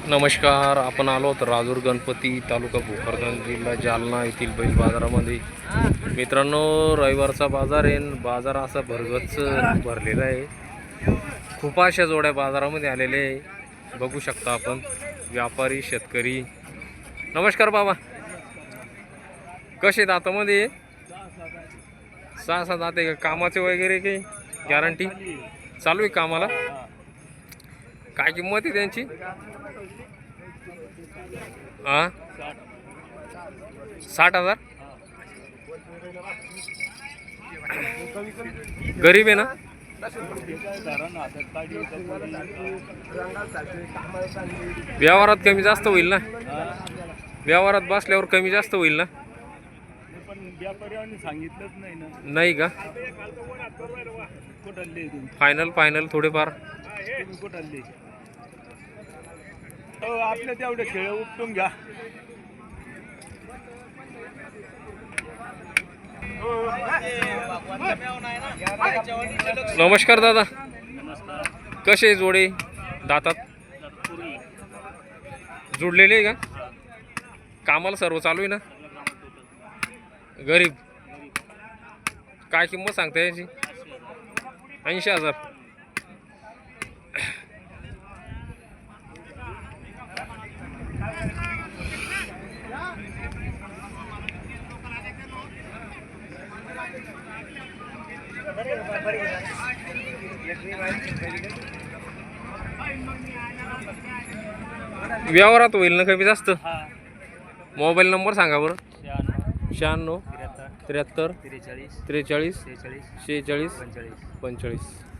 नमस्कार. आपण आलो आहोत राजूर गणपती तालुका भोकरदन जिल्हा जालना येथील बैल बाजारामध्ये. मित्रांनो, रविवारचा बाजार आहे. बाजार असा भरगच्च भरलेला आहे. खूप अशा जोड्या बाजारामध्ये आलेले आहे. बघू शकता आपण, व्यापारी शेतकरी. नमस्कार बाबा, कसे दातामध्ये? 6-7 दाते का? कामाचे वगैरे काही गॅरंटी चालू आहे कामाला? काय किंमत आहे त्यांची? हां, 60,000. गरीब आहे ना? व्यवहारात कमी जास्त होईल ना? व्यवहारात बसल्यावर कमी जास्त होईल ना? नाही का? फायनल थोडेफार आपल्या तेवढे खेळ उपटून घ्या. नमस्कार दादा, कसे जोडे दातात? जुडलेले आहे का? कामाला सर्व चालू आहे ना? गरीब. काय किंमत सांगता याची? 80,000. व्यवहारात होईल ना कमी जास्त? मोबाईल नंबर सांगा बरं. 96 73 43 46 46 45.